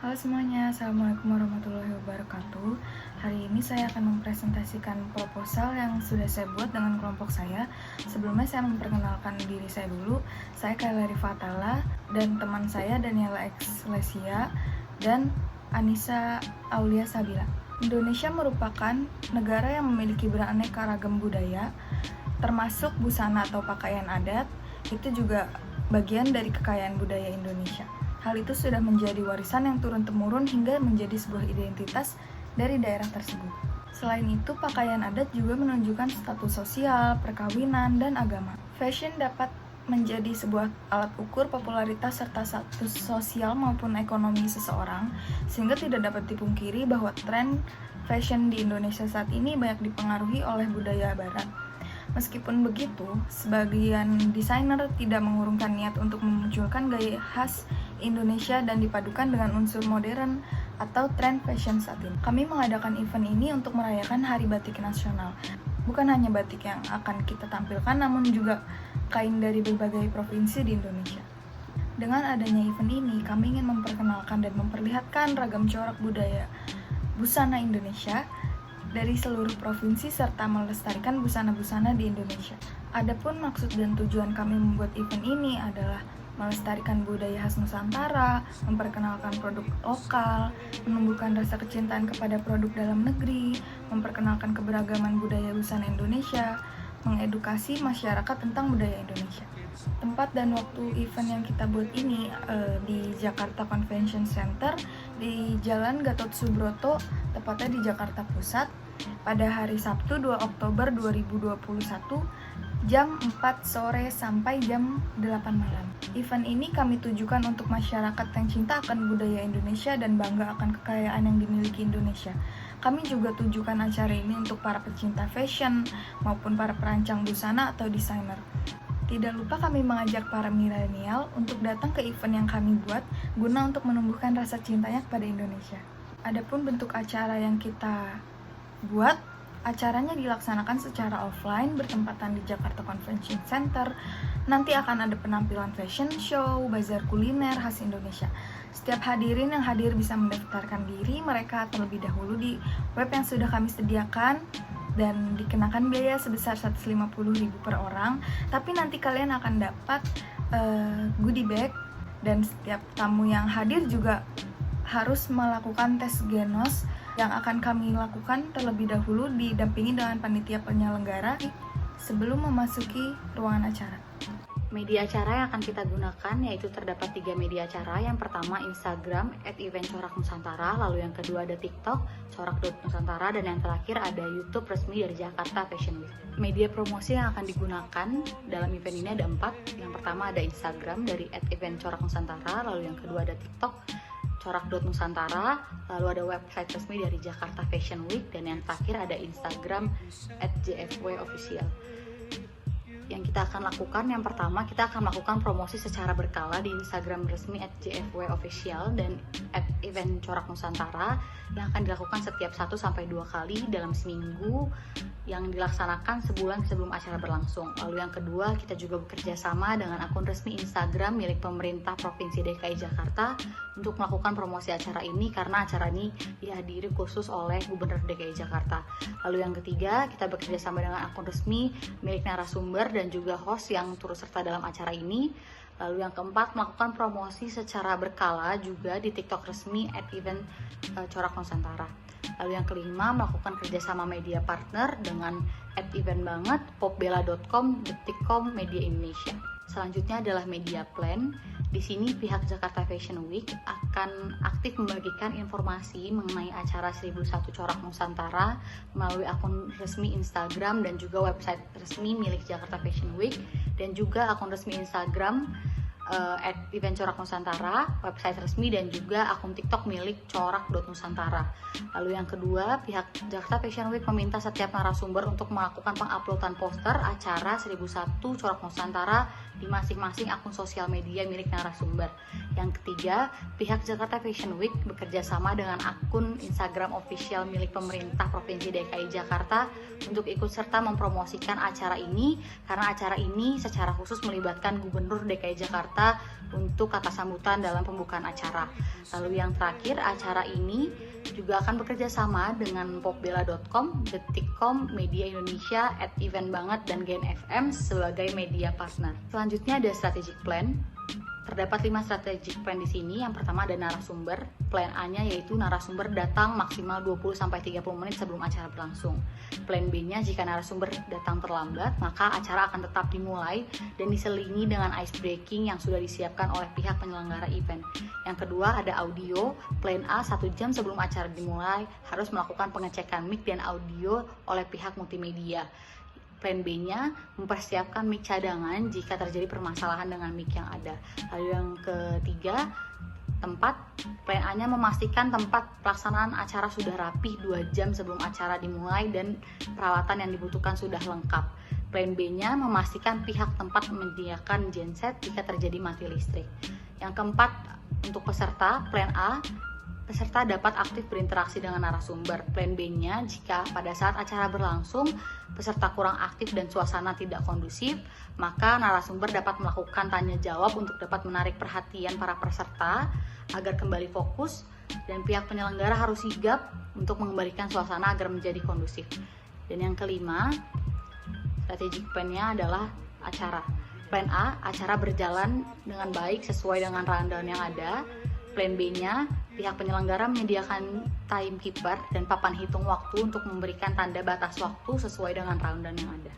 Halo semuanya, Assalamualaikum warahmatullahi wabarakatuh. Hari ini saya akan mempresentasikan proposal yang sudah saya buat dengan kelompok saya. Sebelumnya saya memperkenalkan diri saya dulu. Saya Kayla Rifatala dan teman saya Daniela X Lesia dan Anissa Aulia Sabila. Indonesia merupakan negara yang memiliki beraneka ragam budaya, termasuk busana atau pakaian adat. Itu juga bagian dari kekayaan budaya Indonesia. Hal itu sudah menjadi warisan yang turun-temurun hingga menjadi sebuah identitas dari daerah tersebut. Selain itu, pakaian adat juga menunjukkan status sosial, perkawinan, dan agama. Fashion dapat menjadi sebuah alat ukur popularitas serta status sosial maupun ekonomi seseorang, sehingga tidak dapat dipungkiri bahwa tren fashion di Indonesia saat ini banyak dipengaruhi oleh budaya barat. Meskipun begitu, sebagian desainer tidak mengurungkan niat untuk memunculkan gaya khas Indonesia dan dipadukan dengan unsur modern atau tren fashion saat ini. Kami mengadakan event ini untuk merayakan Hari Batik Nasional. Bukan hanya batik yang akan kita tampilkan, namun juga kain dari berbagai provinsi di Indonesia. Dengan adanya event ini, kami ingin memperkenalkan dan memperlihatkan ragam corak budaya busana Indonesia dari seluruh provinsi serta melestarikan busana-busana di Indonesia. Adapun maksud dan tujuan kami membuat event ini adalah melestarikan budaya khas Nusantara, memperkenalkan produk lokal, menumbuhkan rasa kecintaan kepada produk dalam negeri, memperkenalkan keberagaman budaya busana Indonesia, mengedukasi masyarakat tentang budaya Indonesia. Tempat dan waktu event yang kita buat ini di Jakarta Convention Center di Jalan Gatot Subroto, tepatnya di Jakarta Pusat, pada hari Sabtu 2 Oktober 2021 jam 4 sore sampai jam 8 malam. Event ini kami tujukan untuk masyarakat yang cinta akan budaya Indonesia dan bangga akan kekayaan yang dimiliki Indonesia. Kami juga tujukan acara ini untuk para pecinta fashion maupun para perancang busana atau desainer. Tidak lupa kami mengajak para milenial untuk datang ke event yang kami buat guna untuk menumbuhkan rasa cintanya kepada Indonesia. Adapun bentuk acara yang kita buat, acaranya dilaksanakan secara offline bertempatan di Jakarta Convention Center. Nanti akan ada penampilan fashion show, bazar kuliner khas Indonesia. Setiap hadirin yang hadir bisa mendaftarkan diri mereka terlebih dahulu di web yang sudah kami sediakan dan dikenakan biaya sebesar 150.000 per orang. Tapi nanti kalian akan dapat goodie bag dan setiap tamu yang hadir juga harus melakukan tes genos yang akan kami lakukan terlebih dahulu didampingi dengan panitia penyelenggara sebelum memasuki ruangan acara. Media acara yang akan kita gunakan yaitu terdapat 3 media acara. Yang pertama Instagram @eventcoraknusantara, lalu yang kedua ada TikTok corak.nusantara, dan yang terakhir ada YouTube resmi dari Jakarta Fashion Week. Media promosi yang akan digunakan dalam event ini ada 4. Yang pertama ada Instagram dari @eventcoraknusantara, lalu yang kedua ada TikTok corak.nusantara, lalu ada website resmi dari Jakarta Fashion Week, dan yang terakhir ada Instagram @jfwofficial. Yang kita akan lakukan, yang pertama kita akan melakukan promosi secara berkala di Instagram resmi @jfwofficial dan @eventcoraknusantara yang akan dilakukan setiap 1-2 kali dalam seminggu yang dilaksanakan sebulan sebelum acara berlangsung. Lalu yang kedua, kita juga bekerja sama dengan akun resmi Instagram milik pemerintah Provinsi DKI Jakarta untuk melakukan promosi acara ini karena acara ini dihadiri khusus oleh Gubernur DKI Jakarta. Lalu yang ketiga, kita bekerja sama dengan akun resmi milik narasumber dan juga host yang turut serta dalam acara ini. Lalu yang keempat, melakukan promosi secara berkala juga di TikTok resmi @eventcoraknusantara. Lalu yang kelima, melakukan kerjasama media partner dengan @eventbanget, popbella.com, detikcom, Media Indonesia. Selanjutnya adalah media plan. Di sini pihak Jakarta Fashion Week akan aktif membagikan informasi mengenai acara 1001 Corak Nusantara melalui akun resmi Instagram dan juga website resmi milik Jakarta Fashion Week, dan juga akun resmi Instagram @eventcoraknusantara, website resmi, dan juga akun TikTok milik corak.nusantara. Lalu yang kedua, pihak Jakarta Fashion Week meminta setiap narasumber untuk melakukan penguploadan poster acara 1001 Corak Nusantara di masing-masing akun sosial media milik narasumber. Yang ketiga, pihak Jakarta Fashion Week bekerja sama dengan akun Instagram official milik pemerintah Provinsi DKI Jakarta untuk ikut serta mempromosikan acara ini karena acara ini secara khusus melibatkan Gubernur DKI Jakarta kata untuk kata sambutan dalam pembukaan acara. Lalu yang terakhir, acara ini juga akan bekerja sama dengan popbella.com, Detikcom, Media Indonesia, @event banget, dan Gen FM sebagai media partner. Selanjutnya ada strategic plan. Terdapat 5 strategic plan di sini. Yang pertama ada narasumber. Plan A-nya yaitu narasumber datang maksimal 20-30 menit sebelum acara berlangsung. Plan B-nya jika narasumber datang terlambat, maka acara akan tetap dimulai dan diselingi dengan ice breaking yang sudah disiapkan oleh pihak penyelenggara event. Yang kedua ada audio. Plan A 1 jam sebelum acara dimulai harus melakukan pengecekan mic dan audio oleh pihak multimedia. Plan B-nya mempersiapkan mic cadangan jika terjadi permasalahan dengan mic yang ada. Lalu yang ketiga, tempat. Plan A-nya memastikan tempat pelaksanaan acara sudah rapih 2 jam sebelum acara dimulai dan peralatan yang dibutuhkan sudah lengkap. Plan B-nya memastikan pihak tempat menyediakan genset jika terjadi mati listrik. Yang keempat, untuk peserta, Plan A, peserta dapat aktif berinteraksi dengan narasumber. Plan B-nya, jika pada saat acara berlangsung, peserta kurang aktif dan suasana tidak kondusif, maka narasumber dapat melakukan tanya jawab untuk dapat menarik perhatian para peserta agar kembali fokus, dan pihak penyelenggara harus sigap untuk mengembalikan suasana agar menjadi kondusif. Dan yang kelima, strategic plan-nya adalah acara. Plan A, acara berjalan dengan baik sesuai dengan rundown yang ada. Plan B-nya, pihak penyelenggara menyediakan timekeeper dan papan hitung waktu untuk memberikan tanda batas waktu sesuai dengan rundown yang ada.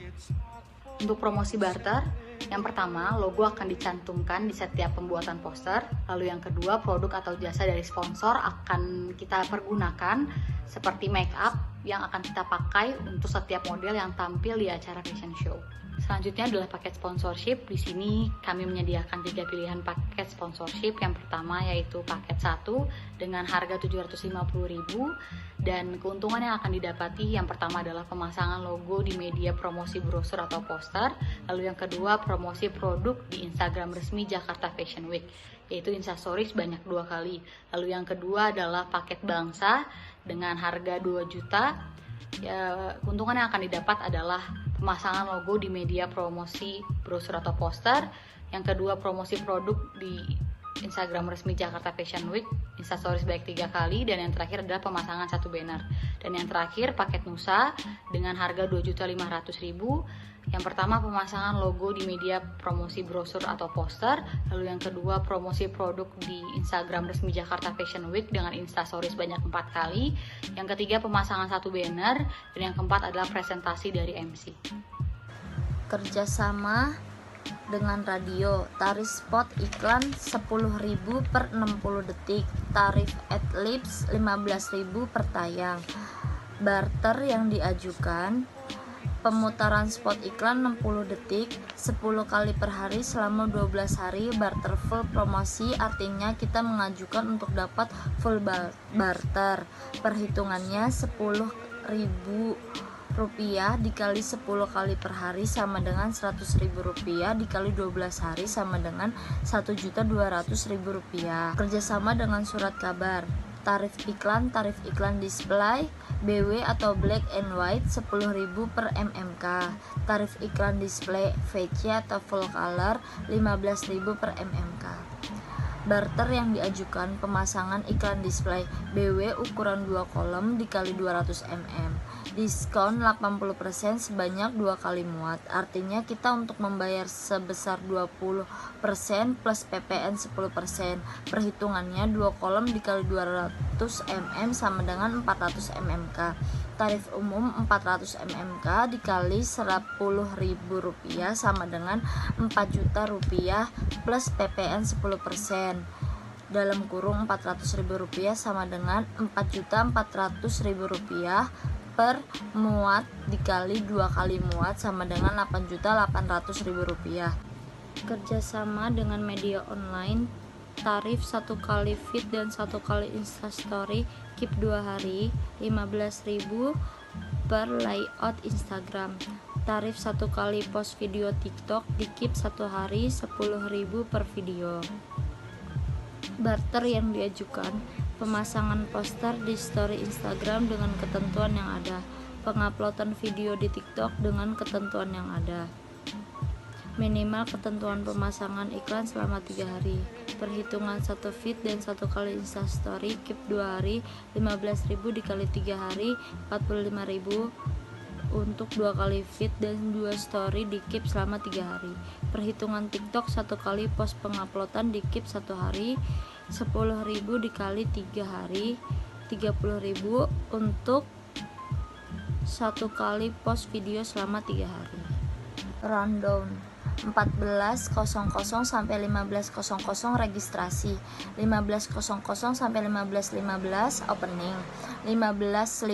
Untuk promosi barter, yang pertama, logo akan dicantumkan di setiap pembuatan poster. Lalu yang kedua, produk atau jasa dari sponsor akan kita pergunakan seperti make up yang akan kita pakai untuk setiap model yang tampil di acara fashion show. Selanjutnya adalah paket sponsorship. Di sini kami menyediakan 3 pilihan paket sponsorship. Yang pertama yaitu paket 1 dengan harga 750.000 dan keuntungan yang akan didapati yang pertama adalah pemasangan logo di media promosi brosur atau poster. Lalu yang kedua, promosi produk di Instagram resmi Jakarta Fashion Week, yaitu Instastories banyak 2 kali. Lalu yang kedua adalah paket bangsa dengan harga 2 juta. Ya, keuntungan yang akan didapat adalah pemasangan logo di media promosi brosur atau poster. Yang kedua, promosi produk di Instagram resmi Jakarta Fashion Week, Instastories baik 3 kali. Dan yang terakhir adalah pemasangan 1 banner. Dan yang terakhir, paket Nusa dengan harga 2.500.000. Yang pertama, pemasangan logo di media promosi brosur atau poster. Lalu yang kedua, promosi produk di Instagram resmi Jakarta Fashion Week dengan Instastories banyak 4 kali. Yang ketiga, pemasangan 1 banner. Dan yang keempat adalah presentasi dari MC. Kerjasama dengan radio, tarif spot iklan 10.000 per 60 detik, tarif adlibs 15.000 per tayang. Barter yang diajukan, pemutaran spot iklan 60 detik 10 kali per hari selama 12 hari. Barter full promosi artinya kita mengajukan untuk dapat full barter. Perhitungannya 10.000 rupiah dikali 10 kali per hari sama dengan 100.000 rupiah dikali 12 hari sama dengan 1.200.000 rupiah. Kerjasama dengan surat kabar, tarif iklan display BW atau black and white 10.000 per mmk, tarif iklan display VC atau full color 15.000 per mmk. Barter yang diajukan, pemasangan iklan display BW ukuran 2 kolom dikali 200 mm, diskon 80% sebanyak 2 kali muat, artinya kita untuk membayar sebesar 20% plus PPN 10%. Perhitungannya 2 kolom dikali 200 mm sama dengan 400 mmk. Tarif umum 400 mmk dikali 10.000 rupiah sama dengan 4 juta rupiah plus PPN 10%. Dalam kurung 400.000 rupiah sama dengan 4.400.000 rupiah per muat dikali 2 kali muat sama dengan 8.800.000 rupiah. Kerjasama dengan media online, tarif 1 kali feed dan 1 kali instastory keep 2 hari 15.000 per layout Instagram. Tarif 1 kali post video TikTok di keep 1 hari 10.000 per video. Barter yang diajukan, pemasangan poster di story Instagram dengan ketentuan yang ada, penguploadan video di TikTok dengan ketentuan yang ada. Minimal ketentuan pemasangan iklan selama 3 hari. Perhitungan 1 feed dan 1 kali instastory, keep 2 hari, 15.000 dikali 3 hari, 45.000 untuk 2 kali feed dan 2 story di keep selama 3 hari. Perhitungan TikTok 1 kali post penguploadan di keep 1 hari, 10.000 dikali 3 hari, 30.000 untuk 1 kali post video selama 3 hari. Rundown 14.00 sampai 15.00 registrasi, 15.00 sampai 15.15 opening, 15.15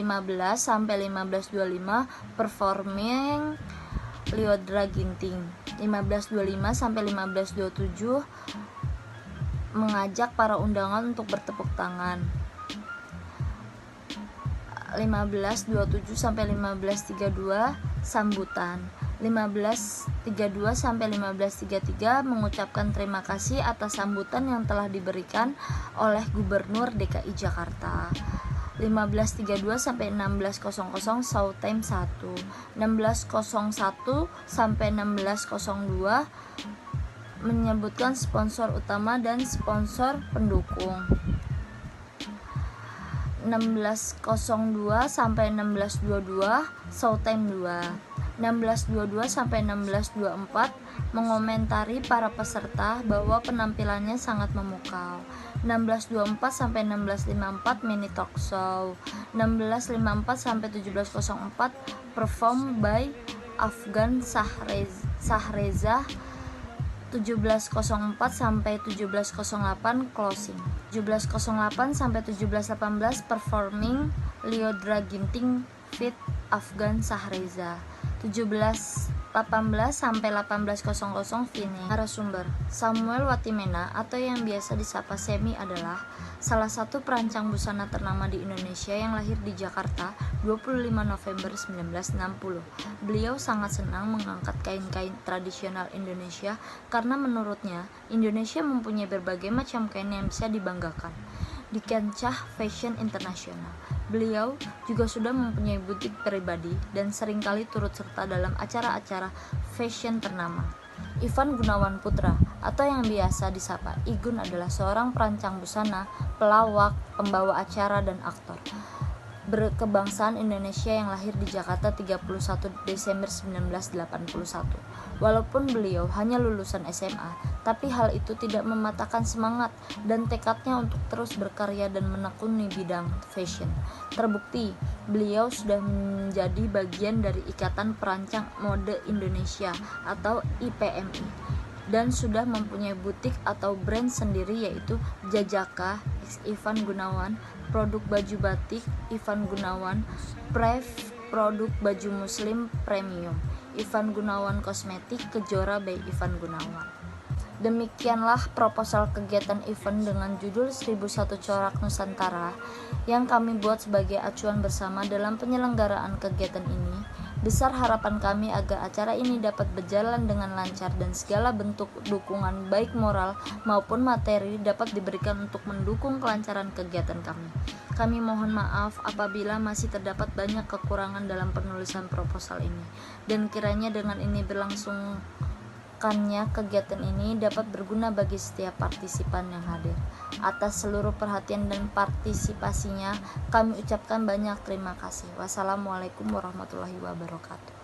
sampai 15.25 performing Lyodra Ginting, 15.25 sampai 15.27 mengajak para undangan untuk bertepuk tangan, 15.27 sampai 15.32 sambutan, 15.32 sampai 15.33 mengucapkan terima kasih atas sambutan yang telah diberikan oleh Gubernur DKI Jakarta, 15.32 sampai 16.00 show time 1, 16.01 sampai 16.02 menyebutkan sponsor utama dan sponsor pendukung, 16.02 sampai 16.22 show time 2, 16.22 sampai 16.24 mengomentari para peserta bahwa penampilannya sangat memukau, 16.24 sampai 16.54 mini talk show, 16.54 sampai 17.04 perform by Afgan Sahreza, 17.04 sampai 17.08 closing, 17.08 sampai 17.18 performing Lyodra Ginting feat Afgan Sahreza, 17.18 sampai 18.00 finish. Narasumber Samuel Watimena atau yang biasa disapa Semi adalah salah satu perancang busana ternama di Indonesia yang lahir di Jakarta 25 November 1960. Beliau sangat senang mengangkat kain-kain tradisional Indonesia karena menurutnya Indonesia mempunyai berbagai macam kain yang bisa dibanggakan di kancah fashion internasional. Beliau juga sudah mempunyai butik pribadi dan seringkali turut serta dalam acara-acara fashion ternama. Ivan Gunawan Putra atau yang biasa disapa Igun adalah seorang perancang busana, pelawak, pembawa acara, dan aktor berkebangsaan Indonesia yang lahir di Jakarta 31 Desember 1981. Walaupun beliau hanya lulusan SMA, tapi hal itu tidak mematahkan semangat dan tekadnya untuk terus berkarya dan menekuni bidang fashion. Terbukti, beliau sudah menjadi bagian dari Ikatan Perancang Mode Indonesia atau IPMI dan sudah mempunyai butik atau brand sendiri yaitu Jajaka X Ivan Gunawan, produk baju batik Ivan Gunawan, Prev produk baju muslim premium, Ivan Gunawan kosmetik Kejora by Ivan Gunawan. Demikianlah proposal kegiatan event dengan judul 1001 Corak Nusantara yang kami buat sebagai acuan bersama dalam penyelenggaraan kegiatan ini. Besar harapan kami agar acara ini dapat berjalan dengan lancar dan segala bentuk dukungan baik moral maupun materi dapat diberikan untuk mendukung kelancaran kegiatan kami. Kami mohon maaf apabila masih terdapat banyak kekurangan dalam penulisan proposal ini, dan kiranya dengan ini berlangsungkannya kegiatan ini dapat berguna bagi setiap partisipan yang hadir. Atas seluruh perhatian dan partisipasinya, kami ucapkan banyak terima kasih. Wassalamualaikum warahmatullahi wabarakatuh.